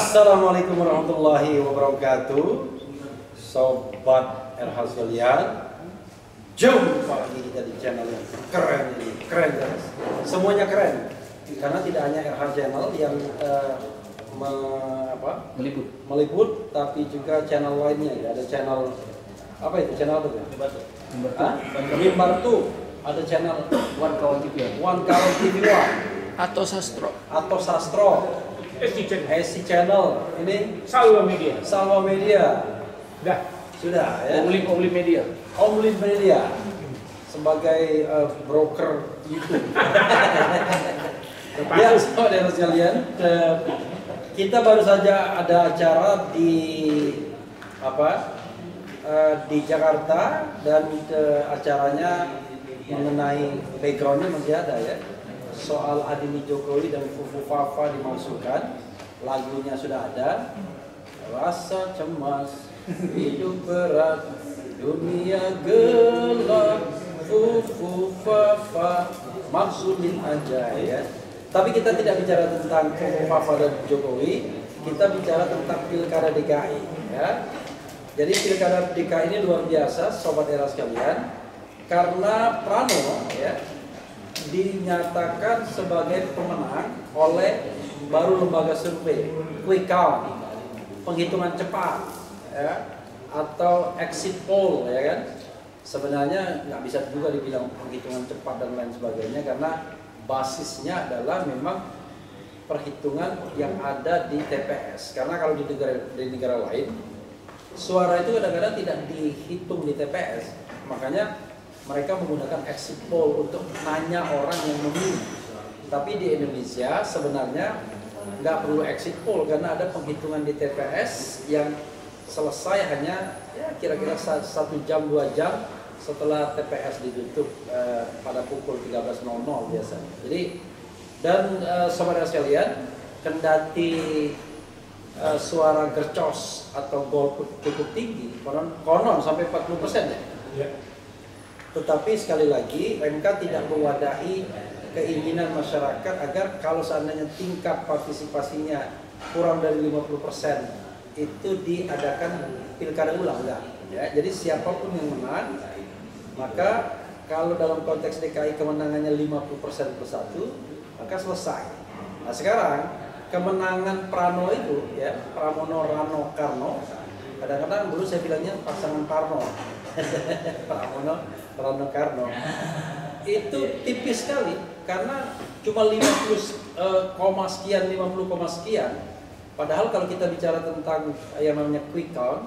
Assalamualaikum warahmatullahi wabarakatuh. Sobat RH sekalian, jumpa lagi kita di channel yang keren ini. Keren guys, semuanya keren. Karena tidak hanya RH channel yang meliput, tapi juga channel lainnya. Ada channel apa itu? Channel apa itu? Mimbar tuh. Ada channel One Kawan TV One atau Sastro. SC Channel, ini Salwa Media. Sudah ya. Omlin Media. Omlin Media sebagai broker YouTube. Ya, saudara sekalian, kita baru saja ada acara di di Jakarta dan acaranya mengenai backgroundnya masih ada ya. Soal Adini Jokowi dan Fufu Fafa dimasukkan, lagunya sudah ada. Rasa cemas, hidup berat, dunia gelap, Fufu Fafa, maksudin aja ya. Tapi kita tidak bicara tentang Fufu Fafa dan Jokowi, kita bicara tentang Pilkada DKI ya. Jadi Pilkada DKI ini luar biasa, sobat era sekalian, karena Prano ya dinyatakan sebagai pemenang oleh baru lembaga survei quick count, penghitungan cepat ya, atau exit poll ya kan. Sebenarnya nggak bisa juga dibilang penghitungan cepat dan lain sebagainya, karena basisnya adalah memang perhitungan yang ada di TPS. Karena kalau di negara lain suara itu kadang-kadang tidak dihitung di TPS, makanya mereka menggunakan exit poll untuk nanya orang yang memilih. Tapi di Indonesia sebenarnya nggak perlu exit poll karena ada penghitungan di TPS yang selesai hanya ya kira-kira 1 jam 2 jam setelah TPS ditutup pada pukul 13.00 biasanya. Jadi dan saudara sekalian, kendati suara gercos atau golput cukup tinggi, konon sampai 40% ya. Yeah. Tetapi sekali lagi MK tidak mewadahi keinginan masyarakat agar kalau seandainya tingkat partisipasinya kurang dari 50% itu diadakan pilkada ulang enggak ya. Jadi siapapun yang menang, maka kalau dalam konteks DKI kemenangannya 50% per 1, maka selesai. Nah sekarang kemenangan Prano itu ya, Pramono Rano Karno, kadang-kadang dulu saya bilangnya pasangan Parno. Pramono Rano Karno itu tipis sekali karena cuma 50 sekian. Padahal kalau kita bicara tentang yang namanya quick count,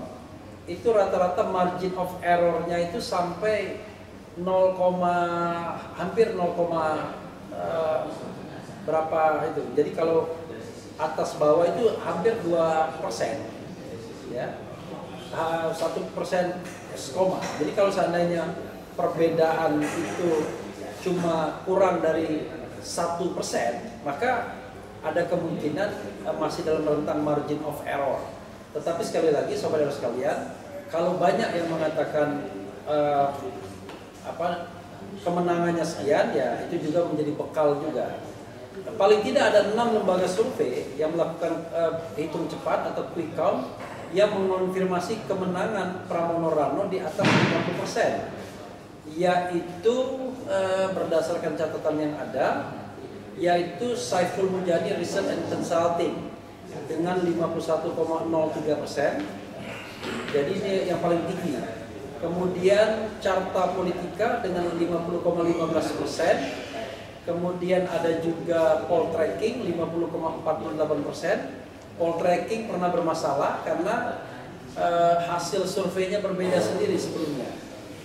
itu rata-rata margin of error-nya itu sampai hampir 0, berapa itu. Jadi kalau atas bawah itu hampir 2% ya. 1% skoma. Jadi kalau seandainya perbedaan itu cuma kurang dari 1%, maka ada kemungkinan masih dalam rentang margin of error. Tetapi sekali lagi saudara sekalian, kalau banyak yang mengatakan kemenangannya sekian, ya itu juga menjadi bekal juga. Paling tidak ada 6 lembaga survei yang melakukan hitung cepat atau quick count yang mengonfirmasi kemenangan Pramono Rano di atas 50%, yaitu berdasarkan catatan yang ada, yaitu Saiful Mujani Research and Consulting dengan 51,03%, jadi ini yang paling tinggi. Kemudian Carta Politika dengan 50,15%, kemudian ada juga Poltreking 50,48%. Poltreking pernah bermasalah karena hasil surveinya berbeda sendiri sebelumnya.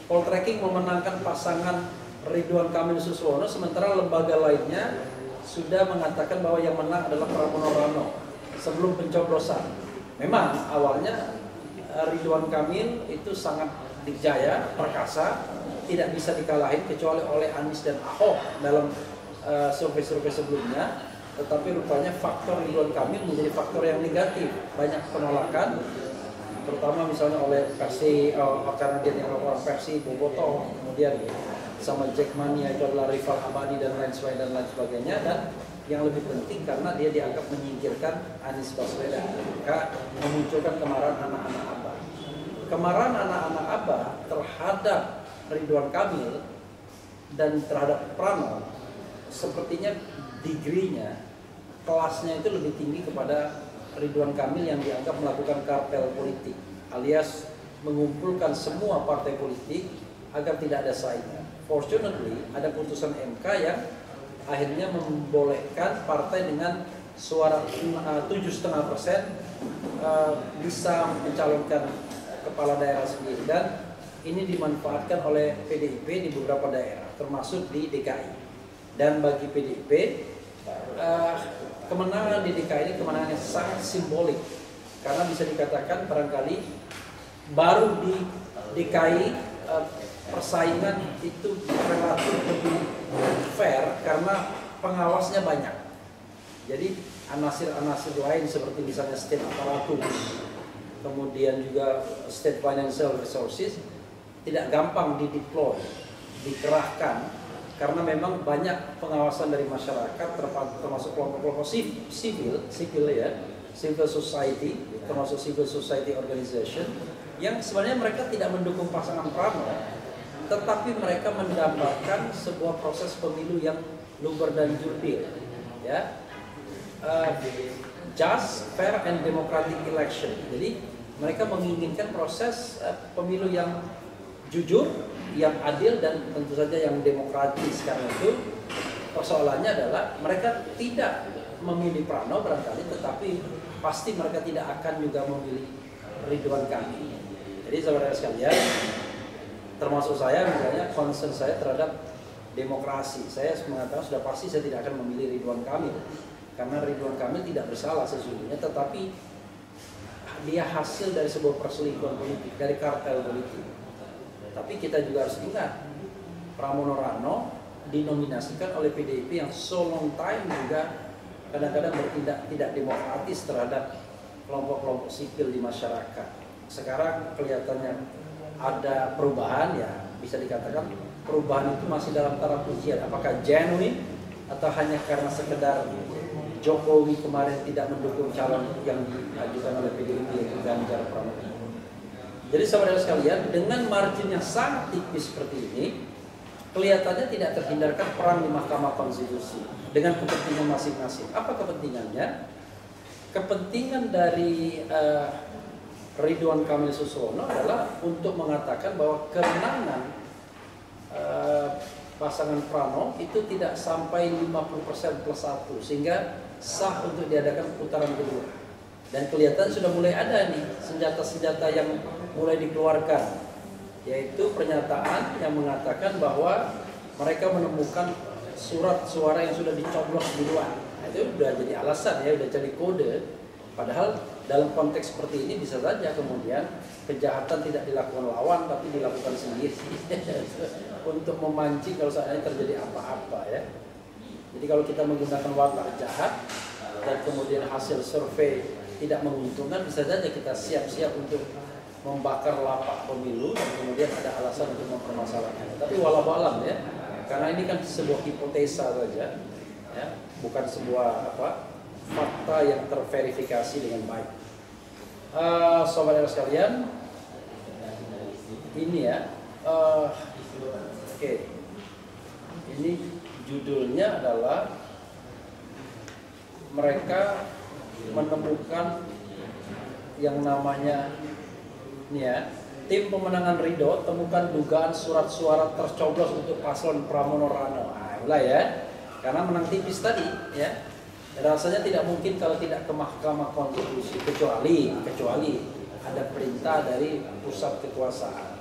Poltreking memenangkan pasangan Ridwan Kamil Suswono, sementara lembaga lainnya sudah mengatakan bahwa yang menang adalah Pramono Rano sebelum pencoblosan. Memang awalnya Ridwan Kamil itu sangat dijaya, perkasa, tidak bisa dikalahin kecuali oleh Anies dan Ahok dalam survei-survei sebelumnya. Tetapi rupanya faktor Ridwan Kamil menjadi faktor yang negatif, banyak penolakan, terutama misalnya oleh versi karena dia yang orang versi Boboto, kemudian sama Jackmania itu adalah rival abadi dan lain sebagainya, dan yang lebih penting karena dia dianggap menyingkirkan Anies Baswedan, maka memunculkan kemarahan anak-anak Abah. Kemarahan anak-anak Abah terhadap Ridwan Kamil dan terhadap Prano sepertinya degree-nya, kelasnya itu lebih tinggi kepada Ridwan Kamil yang dianggap melakukan kartel politik alias mengumpulkan semua partai politik agar tidak ada saingan. Fortunately ada putusan MK yang akhirnya membolehkan partai dengan suara 7,5% bisa mencalonkan kepala daerah sendiri, dan ini dimanfaatkan oleh PDIP di beberapa daerah termasuk di DKI. Dan bagi PDIP kemenangan di DKI ini kemenangan yang sangat simbolik karena bisa dikatakan barangkali baru di DKI persaingan itu relatif lebih fair karena pengawasnya banyak. Jadi anasir-anasir lain seperti misalnya state apparatus, kemudian juga state financial resources tidak gampang dideploy, dikerahkan karena memang banyak pengawasan dari masyarakat termasuk kelompok-kelompok sipil ya, civil society, termasuk civil society organization yang sebenarnya mereka tidak mendukung pasangan Prano, tetapi mereka mendapatkan sebuah proses pemilu yang luber dan jurdil, ya, just, fair, and democratic election. Jadi mereka menginginkan proses pemilu yang jujur, yang adil, dan tentu saja yang demokratis. Karena itu persoalannya adalah mereka tidak memilih Prano barangkali, tetapi pasti mereka tidak akan juga memilih Ridwan Kamil. Jadi saudara sekalian, termasuk saya misalnya, concern saya terhadap demokrasi. Saya mengatakan sudah pasti saya tidak akan memilih Ridwan Kamil karena Ridwan Kamil tidak bersalah sesungguhnya, tetapi dia hasil dari sebuah perselingkuhan politik, dari kartel politik. Tapi kita juga harus ingat, Pramono Rano dinominasikan oleh PDIP yang so long time juga kadang-kadang bertindak tidak demokratis terhadap kelompok-kelompok sipil di masyarakat. Sekarang kelihatannya ada perubahan, ya bisa dikatakan perubahan itu masih dalam taraf ujian. Apakah genuine atau hanya karena sekedar Jokowi kemarin tidak mendukung calon yang diajukan oleh PDIP yaitu Ganjar Pranowo. Jadi saudara sekalian, dengan margin yang sangat tipis seperti ini, kelihatannya tidak terhindarkan perang di Mahkamah Konstitusi dengan kepentingan masing-masing. Apa kepentingannya? Kepentingan dari Ridwan Kamil Suswono adalah untuk mengatakan bahwa kemenangan pasangan Prano itu tidak sampai 50% plus 1 sehingga sah untuk diadakan putaran kedua. Dan kelihatan sudah mulai ada nih senjata-senjata yang mulai dikeluarkan, yaitu pernyataan yang mengatakan bahwa mereka menemukan surat suara yang sudah dicoblos duluan. Nah, itu sudah jadi alasan, ya, sudah jadi kode. Padahal dalam konteks seperti ini bisa saja kemudian kejahatan tidak dilakukan lawan tapi dilakukan sendiri untuk memancing kalau saatnya terjadi apa-apa, ya. Jadi kalau kita menggunakan watak jahat dan kemudian hasil survei tidak menguntungkan, bisa saja kita siap-siap untuk membakar lapak pemilu dan kemudian ada alasan untuk mempermasalahkannya. Tapi walau alam, ya, karena ini kan sebuah hipotesa saja, ya, bukan sebuah fakta yang terverifikasi dengan baik. Saudara sekalian, ini ya, oke. Ini judulnya adalah mereka menemukan yang namanya ini ya, tim pemenangan Ridho temukan dugaan surat suara tercoblos untuk paslon Pramono Rano. Nah, mulai ya, karena menang tipis tadi, ya. Rasanya tidak mungkin kalau tidak ke Mahkamah Konstitusi kecuali ada perintah dari pusat kekuasaan.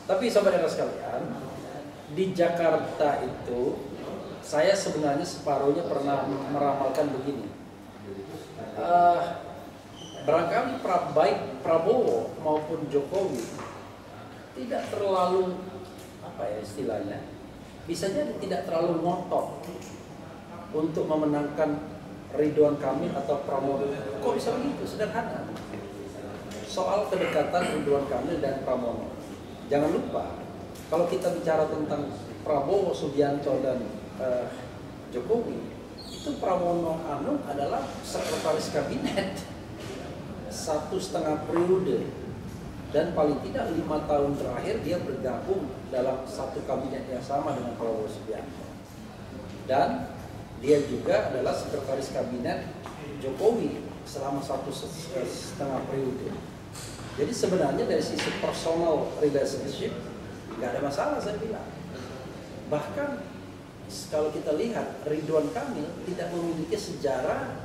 Tapi saudara sekalian, di Jakarta itu saya sebenarnya separuhnya pernah meramalkan begini. Barangkali baik Prabowo maupun Jokowi tidak terlalu istilahnya, bisa jadi tidak terlalu ngotot untuk memenangkan Ridwan Kamil atau Pramono. Kok bisa begitu? Sederhana. Soal kedekatan Ridwan Kamil dan Pramono. Jangan lupa, kalau kita bicara tentang Prabowo, Subianto, dan Jokowi, itu Pramono Anung adalah sekretaris kabinet 1,5 periode, dan paling tidak 5 tahun terakhir dia bergabung dalam satu kabinet yang sama dengan Prabowo Subianto, dan dia juga adalah sekretaris kabinet Jokowi selama 1,5 periode. Jadi sebenarnya dari sisi personal relationship nggak ada masalah, saya bilang. Bahkan kalau kita lihat Ridwan Kamil tidak memiliki sejarah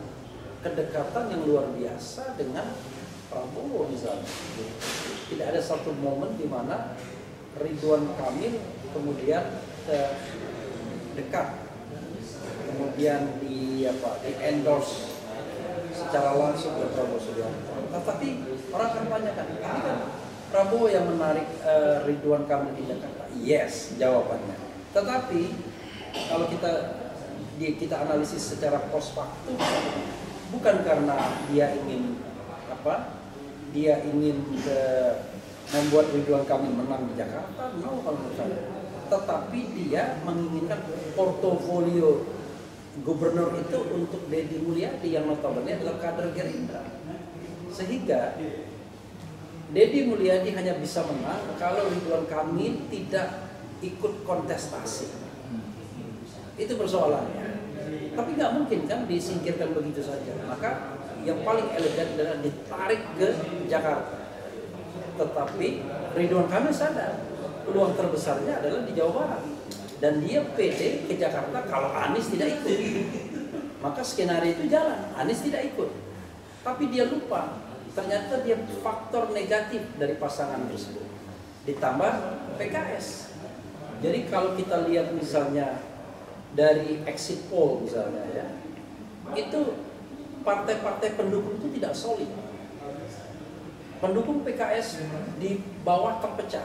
kedekatan yang luar biasa dengan Prabowo misalnya. Tidak ada satu momen di mana Ridwan Kamil kemudian dekat, kemudian di endorse secara langsung oleh Prabowo Subianto. Tetapi orang akan tanyakan, ini kan Prabowo yang menarik Ridwan Kamil di Jakarta. Yes, jawabannya. Tetapi kalau kita analisis secara post factum, bukan karena dia ingin membuat Ridwan Kamil menang di Jakarta, no, kalau menurut saya. Tetapi dia menginginkan portofolio gubernur itu untuk Deddy Mulyadi yang notabene adalah kader Gerindra. Sehingga Deddy Mulyadi hanya bisa menang kalau Ridwan Kamil tidak ikut kontestasi. Itu persoalannya. Tapi nggak mungkin kan disingkirkan begitu saja. Maka yang paling elegan adalah ditarik ke Jakarta. Tetapi Ridwan Kamil sadar peluang terbesarnya adalah di Jawa Barat, dan dia pede ke Jakarta kalau Anies tidak ikut. Maka skenario itu jalan, Anies tidak ikut. Tapi dia lupa, ternyata dia faktor negatif dari pasangan tersebut. Ditambah PKS. Jadi kalau kita lihat misalnya dari exit poll misalnya ya, itu partai-partai pendukung itu tidak solid. Pendukung PKS di bawah terpecah.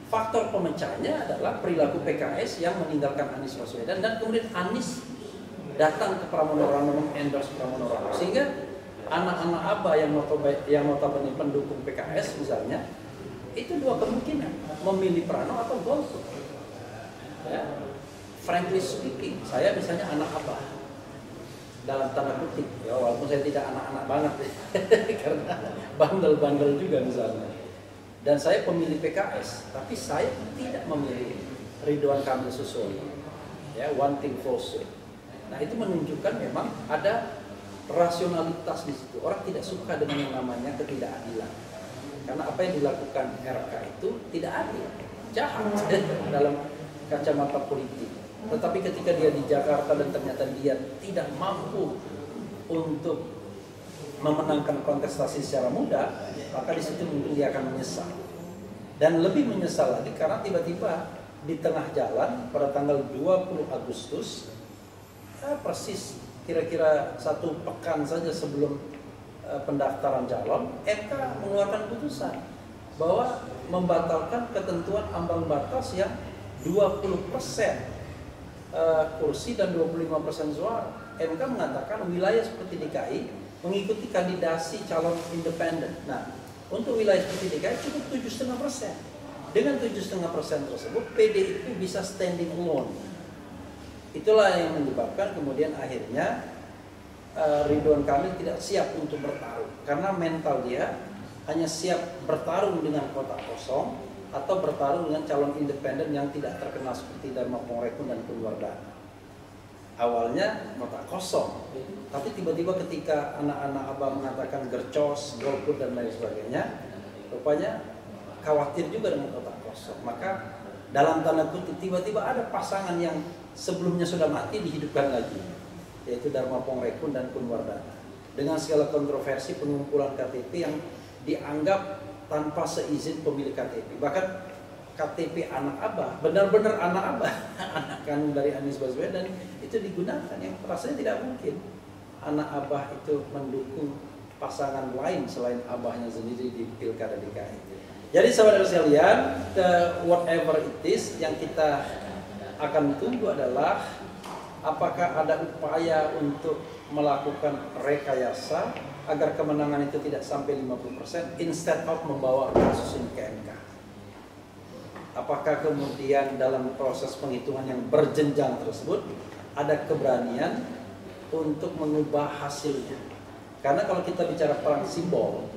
Faktor pemecahnya adalah perilaku PKS yang meninggalkan Anies Baswedan, dan kemudian Anies datang ke Pramono Anung, endorse Pramono Anung, sehingga anak-anak Abah yang notabene pendukung PKS misalnya, itu dua kemungkinan, memilih Prano atau golput. Ya. Frankly speaking, saya misalnya anak Abah dalam tanda kutip, ya walaupun saya tidak anak-anak banget karena bandel-bandel juga misalnya. Dan saya pemilih PKS, tapi saya tidak memilih Ridwan Kamil Susilo. Ya, one thing for sure. Nah, itu menunjukkan memang ada rasionalitas di situ. Orang tidak suka dengan yang namanya ketidakadilan. Karena apa yang dilakukan RK itu tidak adil, jahat dalam kacamata politik. Tetapi ketika dia di Jakarta dan ternyata dia tidak mampu untuk memenangkan kontestasi secara mudah, maka di situ mungkin dia akan menyesal. Dan lebih menyesal lagi karena tiba-tiba di tengah jalan pada tanggal 20 Agustus, persis kira-kira 1 pekan saja sebelum pendaftaran calon, MK mengeluarkan putusan bahwa membatalkan ketentuan ambang batas yang 20% kursi dan 25% suara. MK mengatakan wilayah seperti DKI mengikuti kandidasi calon independen. Nah, untuk wilayah seperti DKI cukup 7,5%. Dengan 7,5% tersebut, PDIP bisa standing alone. Itulah yang menyebabkan kemudian akhirnya Ridwan Kamil tidak siap untuk bertarung, karena mental dia hanya siap bertarung dengan kotak kosong atau bertarung dengan calon independen yang tidak terkenal seperti Dharma Pongrekun dan Kunwardana. Awalnya kotak kosong, tapi tiba-tiba ketika anak-anak Abah mengatakan gercos, golput dan lain sebagainya, rupanya khawatir juga dengan kotak kosong. Maka dalam tanda kutip tiba-tiba ada pasangan yang sebelumnya sudah mati dihidupkan lagi, yaitu Dharma Pongrekun dan Kunwardana, dengan segala kontroversi pengumpulan KTP yang dianggap tanpa seizin pemilik KTP. Bahkan KTP anak Abah, benar-benar anak Abah, anak kandung dari Anies Baswedan, itu digunakan, yang rasanya tidak mungkin anak Abah itu mendukung pasangan lain selain Abahnya sendiri di Pilkada DKI. Jadi saudara sekalian, whatever it is, yang kita akan tunggu adalah apakah ada upaya untuk melakukan rekayasa agar kemenangan itu tidak sampai 50% instead of membawa kasus ini ke MK. Apakah kemudian dalam proses penghitungan yang berjenjang tersebut ada keberanian untuk mengubah hasilnya. Karena kalau kita bicara perang simbol,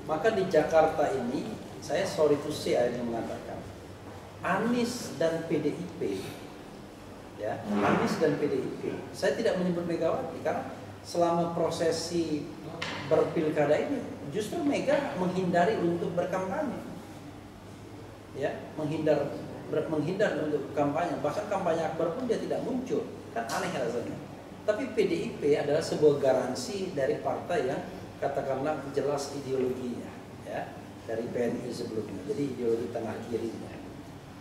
maka di Jakarta ini, saya sorry to say yang mengatakan, Anies dan PDIP, ya, Anies dan PDIP, saya tidak menyebut Megawati karena selama prosesi berpilkada ini justru Mega menghindari untuk berkampanye, ya, menghindar untuk kampanye, bahkan kampanye akbar pun dia tidak muncul, kan aneh rasanya. Tapi PDIP adalah sebuah garansi dari partai yang katakanlah jelas ideologinya, ya, dari PNI sebelumnya, jadi ideologi tengah kirinya.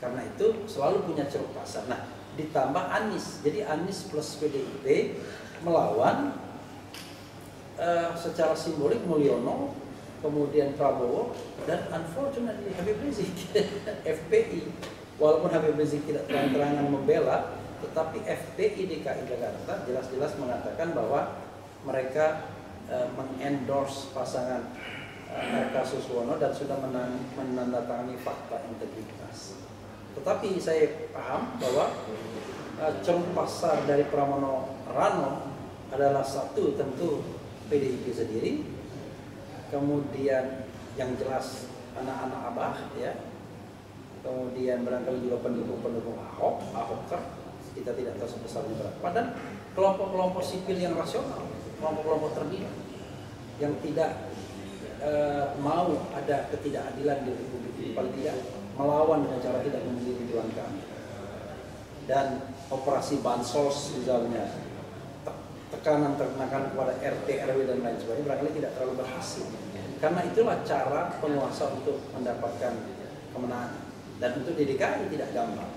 Karena itu selalu punya ceruk pasar. Nah, ditambah Anies, jadi Anies plus PDIP melawan secara simbolik Mulyono, kemudian Prabowo, dan unfortunately Habib Rizik, FPI. Walaupun Habib Rizik tidak terang-terangan membela, tetapi FPI DKI Jakarta jelas-jelas mengatakan bahwa mereka mengendorse pasangan RK Suswono dan sudah menandatangani fakta integritas. Tetapi saya paham bahwa ceruk pasar dari Pramono Rano adalah satu tentu PDIP sendiri, kemudian yang jelas anak-anak Abah, ya, kemudian barangkali juga pendukung-pendukung Ahoker, kita tidak tahu sebesarnya berapa, dan kelompok-kelompok sipil yang rasional, kelompok-kelompok terdidik yang tidak mau ada ketidakadilan di Republik ini, paling tidak melawan dengan cara tidak memilih Ridwan Kamil. Dan operasi bansos misalnya, tekanan kepada RT, RW dan lain sebagainya barangkali tidak terlalu berhasil. Karena itulah cara penguasa untuk mendapatkan kemenangan. Dan untuk di DKI tidak gampang.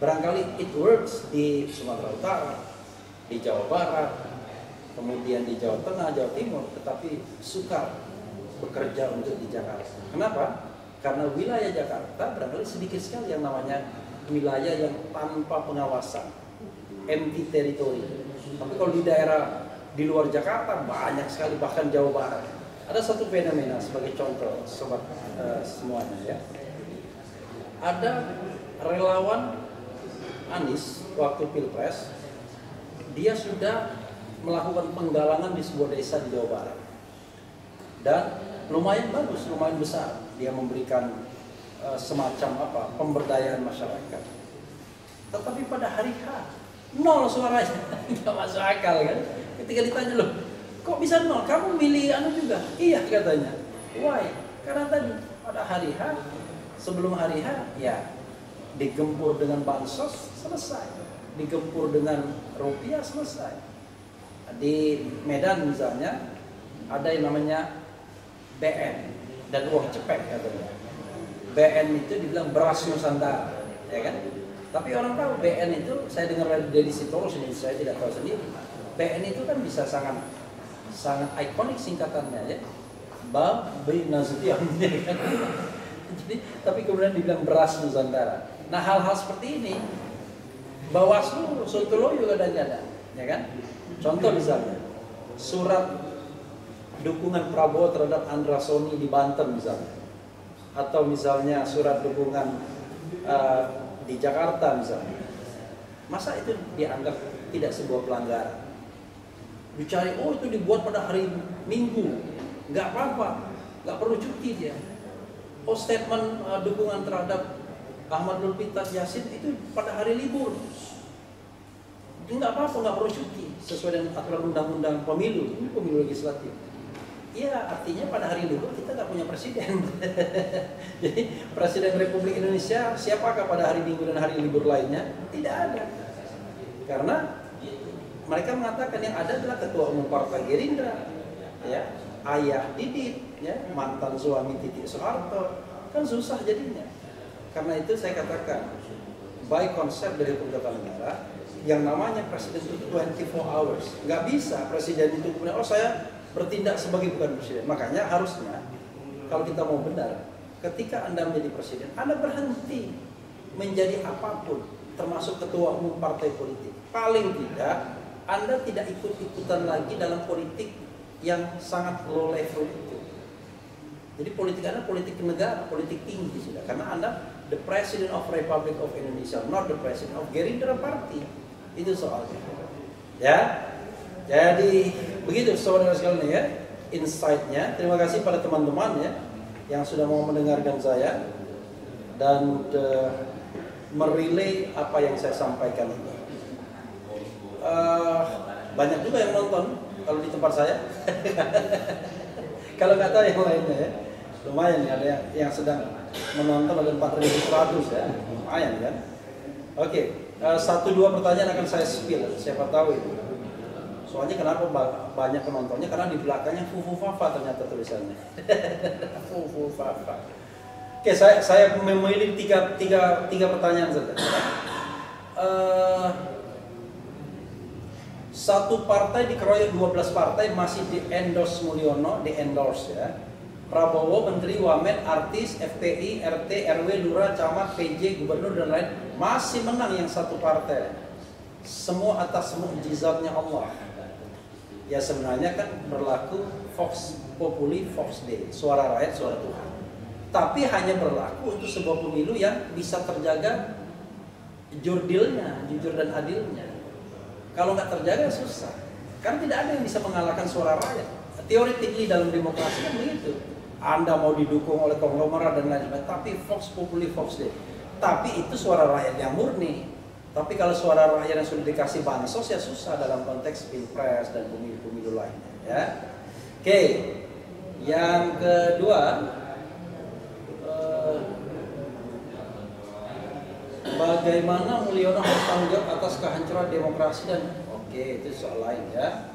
Barangkali it works di Sumatera Utara, di Jawa Barat, kemudian di Jawa Tengah, Jawa Timur, tetapi sukar bekerja untuk di Jakarta. Kenapa? Karena wilayah Jakarta barangkali sedikit sekali yang namanya wilayah yang tanpa pengawasan, empty territory. Tapi kalau di daerah di luar Jakarta banyak sekali, bahkan Jawa Barat. Ada satu fenomena sebagai contoh sobat semuanya, ya. Ada relawan Anies waktu Pilpres, dia sudah melakukan penggalangan di sebuah desa di Jawa Barat. Dan lumayan bagus, lumayan besar. Dia memberikan semacam pemberdayaan masyarakat. Tetapi pada hari H, 0 suaranya, nggak masuk akal kan? Ketika ditanya, loh, kok bisa 0? Kamu milih anu juga? Iya katanya. Why? Karena tadi pada hari H, sebelum hari H, ya digempur dengan bansos, selesai. Digempur dengan rupiah, selesai. Di Medan misalnya, ada yang namanya BN dan uang cepet katanya. BN itu dibilang beras Nusantara, ya kan? Tapi orang tahu BN itu, saya dengar dari Deddy Sitorus ini, saya tidak tahu sendiri. BN itu kan bisa sangat ikonik singkatannya, ya. Babi Nasution, ya kan? Jadi, tapi kemudian dibilang beras Nusantara. Nah, hal-hal seperti ini, Bawaslu Sontoloyo kadang-kadang, ya kan? Contoh misalnya, surat dukungan Prabowo terhadap Andra Soni di Banten misalnya, atau misalnya surat dukungan di Jakarta misalnya, masa itu dianggap tidak sebuah pelanggaran? Dicari, oh itu dibuat pada hari Minggu, nggak apa-apa, nggak perlu cuti dia. Oh statement dukungan terhadap Ahmad Nurul Yasin itu pada hari libur, nggak apa-apa, nggak perlu cuti, sesuai dengan aturan undang-undang pemilu, ini pemilu legislatif. Ya artinya pada hari libur kita nggak punya presiden. Jadi presiden Republik Indonesia siapakah pada hari Minggu dan hari libur lainnya? Tidak ada. Karena mereka mengatakan yang ada adalah ketua umum partai Gerindra, ya, ayah Didit, ya, mantan suami Titik Soeharto, kan susah jadinya. Karena itu saya katakan, by konsep dari hukum tata negara, yang namanya presiden itu 24 hours, nggak bisa presiden itu kemudian saya bertindak sebagai bukan presiden. Makanya harusnya kalau kita mau benar, ketika Anda menjadi presiden, Anda berhenti menjadi apapun, termasuk ketua umum partai politik. Paling tidak Anda tidak ikut-ikutan lagi dalam politik yang sangat low level itu. Jadi politik Anda politik negara, politik tinggi sudah. Karena Anda the President of Republic of Indonesia, not the President of Gerindra Party. Itu soalnya. Ya. Jadi begitu saudara sekalian ya, insight-nya. Terima kasih pada teman-teman ya yang sudah mau mendengarkan saya dan merelay apa yang saya sampaikan ini. Banyak juga yang nonton kalau di tempat saya. Kalau nggak tahu yang lainnya ya, lumayan ya, ada yang sedang menonton ada 4.100 ya, lumayan kan. Oke, 1-2 pertanyaan akan saya spill, siapa tahu itu. Soalnya kenapa banyak penontonnya? Karena di belakangnya Fufu Fafa ternyata tulisannya. Fufu Fafa. Oke, saya memilih tiga pertanyaan saja. Satu partai dikeroyok 12 partai masih di endorse Mulyono, di endorse ya. Prabowo, Menteri, Wamen, artis, FPI, RT, RW, Lurah, Camat, PJ, Gubernur dan lain masih menang yang satu partai. Semua atas mukjizatnya Allah. Ya sebenarnya kan berlaku Vox Populi, Vox Dei, suara rakyat, suara Tuhan. Tapi hanya berlaku untuk sebuah pemilu yang bisa terjaga jurdilnya, jujur dan adilnya. Kalau nggak terjaga susah. Karena tidak ada yang bisa mengalahkan suara rakyat. Teoretically dalam demokrasi kan begitu. Anda mau didukung oleh konglomerat dan lain-lain, tapi Vox Populi, Vox Dei. Tapi itu suara rakyat yang murni. Tapi kalau suara rakyat yang sudah dikasih bansos ya susah dalam konteks pilpres dan pemilu-pemilu lainnya. Ya. Oke, yang kedua, bagaimana Mulyono harus tanggung jawab atas kehancuran demokrasi dan itu soal lain ya.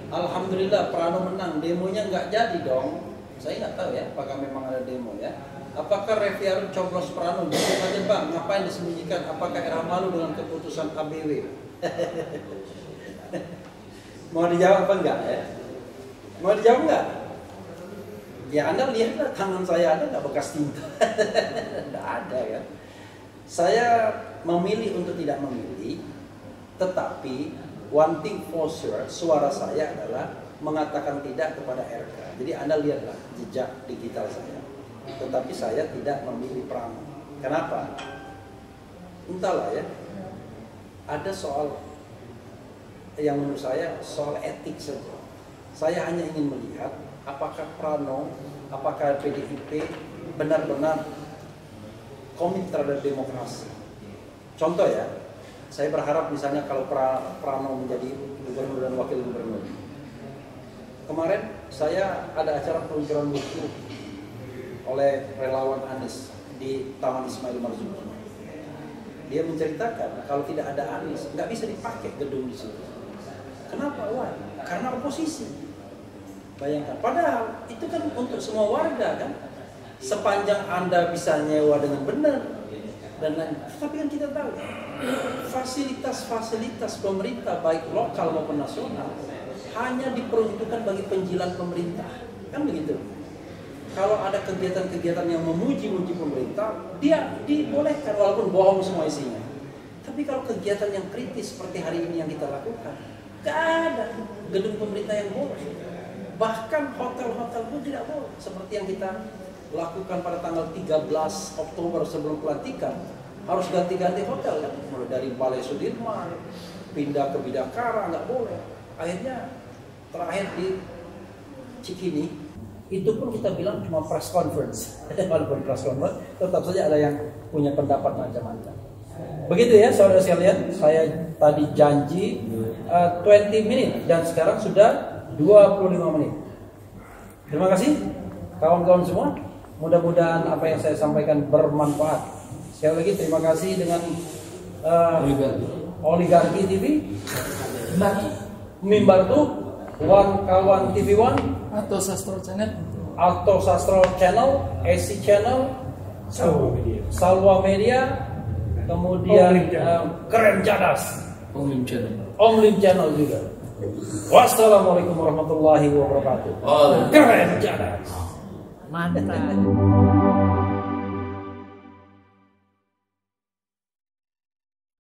Alhamdulillah Prano menang, demonya nggak jadi dong. Saya nggak tahu ya, apakah memang ada demo ya. Apakah Refy Harun coblos Prano? Jujur aja bang, ngapain disembunyikan? Apakah era malu dengan keputusan ABW? Mau dijawab apa enggak ya? Mau dijawab enggak? Ya Anda lihatlah tangan saya ada nggak bekas tinta? Nggak ada ya. Saya memilih untuk tidak memilih, tetapi one thing for sure, suara saya adalah mengatakan tidak kepada RK. Jadi Anda lihatlah jejak digital saya. Tetapi saya tidak memilih Prano. Kenapa? Entahlah ya. Ada soal yang menurut saya soal etik saja. Saya hanya ingin melihat apakah Prano, apakah PDIP benar-benar komit terhadap demokrasi. Contoh ya, saya berharap misalnya kalau Prano menjadi gubernur dan wakil gubernur. Kemarin saya ada acara peluncuran buku oleh relawan Anies di Taman Ismail Marzuki. Dia menceritakan kalau tidak ada Anies nggak bisa dipakai gedung di situ. Kenapa? Wah, karena oposisi. Bayangkan. Padahal itu kan untuk semua warga kan. Sepanjang Anda bisa nyewa dengan benar dan lain. Tapi kan kita tahu fasilitas-fasilitas pemerintah baik lokal maupun nasional hanya diperuntukkan bagi penjilat pemerintah. Kan begitu. Kalau ada kegiatan-kegiatan yang memuji-muji pemerintah, dia dibolehkan walaupun bohong semua isinya. Tapi kalau kegiatan yang kritis seperti hari ini yang kita lakukan, gak ada gedung pemerintah yang boleh. Bahkan hotel-hotel pun tidak boleh. Seperti yang kita lakukan pada tanggal 13 Oktober sebelum pelantikan, harus ganti-ganti hotel kan. Mulai dari Balai Sudirman, pindah ke Bidakara, nggak boleh. Akhirnya terakhir di Cikini, itu pun kita bilang cuma press conference. Walaupun press conference, tetap saja ada yang punya pendapat macam-macam. Begitu ya saudara sekalian, saya tadi janji 20 menit dan sekarang sudah 25 menit. Terima kasih kawan-kawan semua. Mudah-mudahan apa yang saya sampaikan bermanfaat. Sekali lagi terima kasih dengan Oligarki TV, Mimbartu, Kawan TV One, atau Sastro Channel, AC Channel, Salwa Media, kemudian Keren Cadas, Om Lim Channel juga. Wassalamualaikum warahmatullahi wabarakatuh. Keren Cadas. mantap.